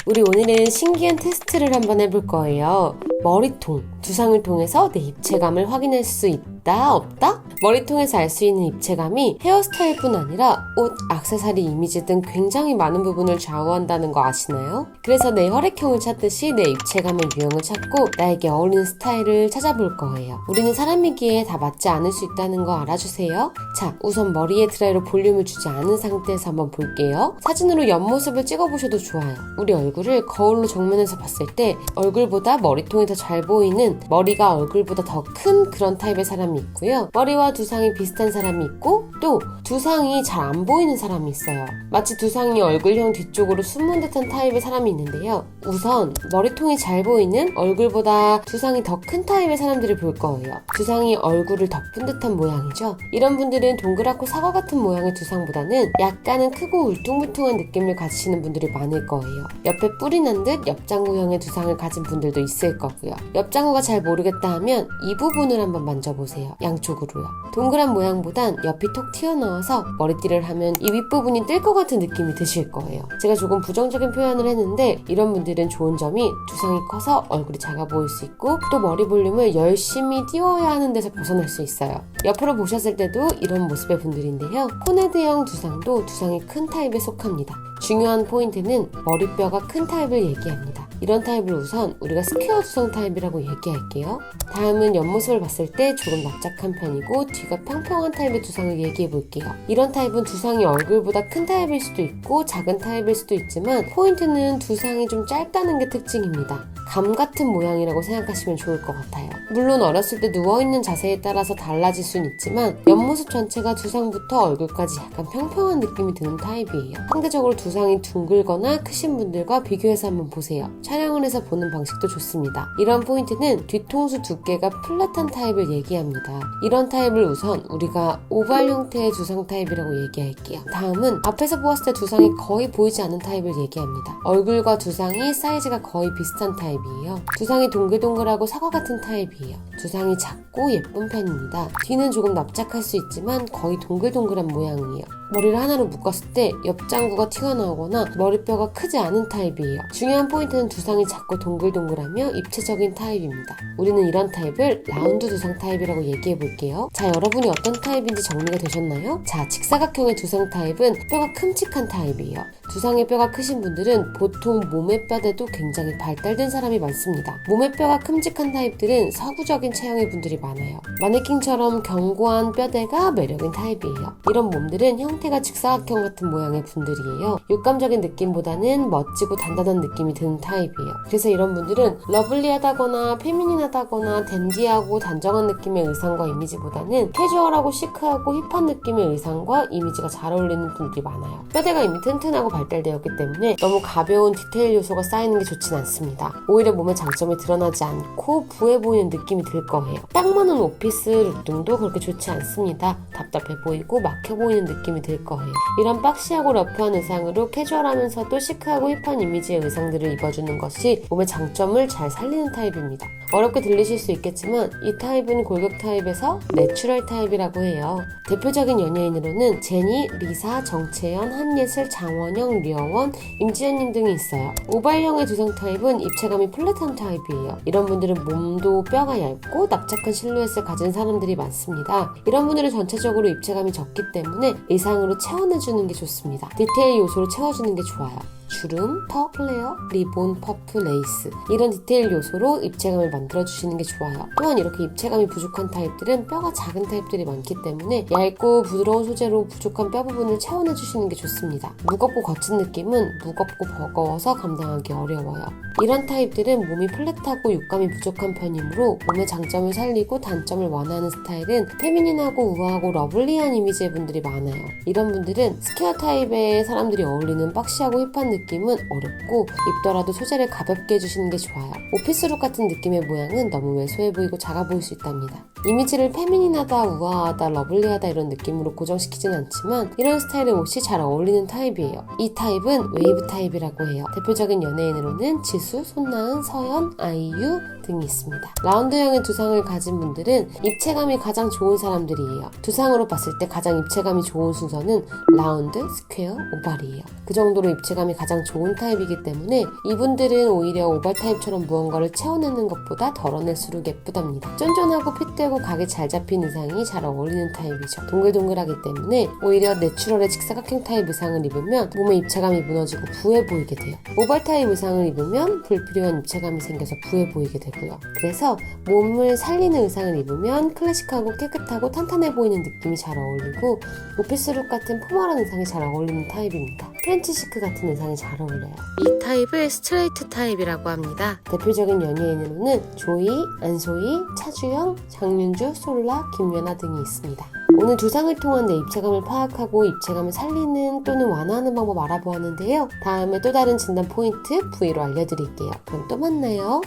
우리 오늘은 신기한 테스트를 한번 해볼 거예요. 머리통, 두상을 통해서 내 입체감을 확인할 수 있다, 없다? 머리통에서 알 수 있는 입체감이 헤어스타일뿐 아니라 옷, 액세서리, 이미지 등 굉장히 많은 부분을 좌우한다는 거 아시나요? 그래서 내 혈액형을 찾듯이 내 입체감의 유형을 찾고 나에게 어울리는 스타일을 찾아볼 거예요. 우리는 사람이기에 다 맞지 않을 수 있다는 거 알아주세요. 자, 우선 머리에 드라이로 볼륨을 주지 않은 상태에서 한번 볼게요. 사진으로 옆모습을 찍어보셔도 좋아요. 우리 얼굴을 거울로 정면에서 봤을 때 얼굴보다 머리통이 더 잘 보이는, 머리가 얼굴보다 더 큰 그런 타입의 사람이 있고요. 머리와 두상이 비슷한 사람이 있고 또 두상이 잘 안 보이는 사람이 있어요. 마치 두상이 얼굴형 뒤쪽으로 숨은 듯한 타입의 사람이 있는데요. 우선 머리통이 잘 보이는, 얼굴보다 두상이 더 큰 타입의 사람들을 볼 거예요. 두상이 얼굴을 덮은 듯한 모양이죠. 이런 분들은 동그랗고 사과 같은 모양의 두상보다는 약간은 크고 울퉁불퉁한 느낌을 가지시는 분들이 많을 거예요. 옆에 뿔이 난 듯 옆장구형의 두상을 가진 분들도 있을 거고요. 옆장구가 잘 모르겠다 하면 이 부분을 한번 만져보세요. 양쪽으로요. 동그란 모양보단 옆이 톡 튀어나와서 머리띠를 하면 이 윗부분이 뜰 것 같은 느낌이 드실 거예요. 제가 조금 부정적인 표현을 했는데 이런 분들은 좋은 점이 두상이 커서 얼굴이 작아 보일 수 있고 또 머리 볼륨을 열심히 띄워야 하는 데서 벗어날 수 있어요. 옆으로 보셨을 때도 이런 모습의 분들인데요. 코네드형 두상도 두상이 큰 타입에 속합니다. 중요한 포인트는 머리뼈가 큰 타입을 얘기합니다. 이런 타입을 우선 우리가 스퀘어 두상 타입이라고 얘기할게요. 다음은 옆모습을 봤을 때 조금 납작한 편이고 뒤가 평평한 타입의 두상을 얘기해 볼게요. 이런 타입은 두상이 얼굴보다 큰 타입일 수도 있고 작은 타입일 수도 있지만 포인트는 두상이 좀 짧다는 게 특징입니다. 감 같은 모양이라고 생각하시면 좋을 것 같아요. 물론 어렸을 때 누워있는 자세에 따라서 달라질 순 있지만 옆모습 전체가 두상부터 얼굴까지 약간 평평한 느낌이 드는 타입이에요. 상대적으로 두상이 둥글거나 크신 분들과 비교해서 한번 보세요. 촬영을 해서 보는 방식도 좋습니다. 이런 포인트는 뒤통수 두께가 플랫한 타입을 얘기합니다. 이런 타입을 우선 우리가 오발 형태의 두상 타입이라고 얘기할게요. 다음은 앞에서 보았을 때 두상이 거의 보이지 않는 타입을 얘기합니다. 얼굴과 두상이 사이즈가 거의 비슷한 타입이에요. 두상이 동글동글하고 사과 같은 타입이에요. 두상이 작고 예쁜 편입니다. 뒤는 조금 납작할 수 있지만 거의 동글동글한 모양이에요. 머리를 하나로 묶었을 때 옆장구가 튀어나오거나 머리뼈가 크지 않은 타입이에요. 중요한 포인트는 두상이 작고 동글동글하며 입체적인 타입입니다. 우리는 이런 타입을 라운드 두상 타입이라고 얘기해 볼게요. 자, 여러분이 어떤 타입인지 정리가 되셨나요? 자, 직사각형의 두상 타입은 뼈가 큼직한 타입이에요. 두상의 뼈가 크신 분들은 보통 몸의 뼈대도 굉장히 발달된 사람이 많습니다. 몸의 뼈가 큼직한 타입들은 서구적인 체형의 분들이 많아요. 마네킹처럼 견고한 뼈대가 매력인 타입이에요. 이런 몸들은 형태가 직사각형 같은 모양의 분들이에요. 육감적인 느낌보다는 멋지고 단단한 느낌이 드는 타입이에요. 그래서 이런 분들은 러블리하다거나 페미닌하다거나 댄디하고 단정한 느낌의 의상과 이미지보다는 캐주얼하고 시크하고 힙한 느낌의 의상과 이미지가 잘 어울리는 분들이 많아요. 뼈대가 이미 튼튼하고 발달되었기 때문에 너무 가벼운 디테일 요소가 쌓이는 게 좋진 않습니다. 오히려 몸의 장점이 드러나지 않고 부해 보이는 느낌이 들 거예요. 딱 맞는 오피스 룩등도 그렇게 좋지 않습니다. 답답해 보이고 막혀 보이는 느낌이 들 거예요. 이런 박시하고 러프한 의상으로 캐주얼하면서도 시크하고 힙한 이미지의 의상들을 입어주는 것이 몸의 장점을 잘 살리는 타입입니다. 어렵게 들리실 수 있겠지만 이 타입은 골격 타입에서 내추럴 타입이라고 해요. 대표적인 연예인으로는 제니, 리사, 정채연, 한예슬, 장원영, 류어원, 임지연님 등이 있어요. 오발형의 두상 타입은 입체감이 플랫한 타입이에요. 이런 분들은 몸도 뼈가 얇고 납작한 실루엣을 가진 사람들이 많습니다. 이런 분들은 전체적으로 입체감이 적기 때문에 의상으로 채워내주는 게 좋습니다. 디테일 요소로 채워주는 게 좋아요. 주름, 턱, 플레어, 리본, 퍼프, 레이스 이런 디테일 요소로 입체감을 만들어주시는 게 좋아요. 또한 이렇게 입체감이 부족한 타입들은 뼈가 작은 타입들이 많기 때문에 얇고 부드러운 소재로 부족한 뼈 부분을 채워내주시는 게 좋습니다. 무겁고 거친 느낌은 무겁고 버거워서 감당하기 어려워요. 이런 타입들은 몸이 플랫하고 육감이 부족한 편이므로 몸의 장점을 살리고 단점을 완화하는 스타일은 페미닌하고 우아하고 러블리한 이미지의 분들이 많아요. 이런 분들은 스퀘어 타입의 사람들이 어울리는 박시하고 힙한 느낌은 어렵고 입더라도 소재를 가볍게 해주시는 게 좋아요. 오피스룩 같은 느낌의 모양은 너무 왜소해 보이고 작아 보일 수 있답니다. 이미지를 페미닌하다, 우아하다, 러블리하다 이런 느낌으로 고정시키진 않지만 이런 스타일의 옷이 잘 어울리는 타입이에요. 이 타입은 웨이브 타입이라고 해요. 대표적인 연예인으로는 지수, 손나은, 서연, 아이유 등이 있습니다. 라운드형의 두상을 가진 분들은 입체감이 가장 좋은 사람들이에요. 두상으로 봤을 때 가장 입체감이 좋은 순서는 라운드, 스퀘어, 오발이에요. 그 정도로 입체감이 가장 좋은 타입이기 때문에 이분들은 오히려 오발 타입처럼 무언가를 채워내는 것보다 덜어낼수록 예쁘답니다. 쫀쫀하고 핏되고 각이 잘 잡힌 의상이 잘 어울리는 타입이죠. 동글동글하기 때문에 오히려 내추럴의 직사각형 타입 의상을 입으면 몸의 입체감이 무너지고 부해 보이게 돼요. 오발 타입 의상을 입으면 불필요한 입체감이 생겨서 부해 보이게 되고요. 그래서 몸을 살리는 의상을 입으면 클래식하고 깨끗하고 탄탄해 보이는 느낌이 잘 어울리고 오피스룩 같은 포멀한 의상이 잘 어울리는 타입입니다. 프렌치 시크 같은 의상이 잘 어울려요. 이 타입을 스트레이트 타입이라고 합니다. 대표적인 연예인으로는 조이, 안소희, 차주영, 장윤주, 솔라, 김연아 등이 있습니다. 오늘 두상을 통한 내 입체감을 파악하고 입체감을 살리는 또는 완화하는 방법 알아보았는데요. 다음에 또 다른 진단 포인트 V로 알려드릴게요. 그럼 또 만나요.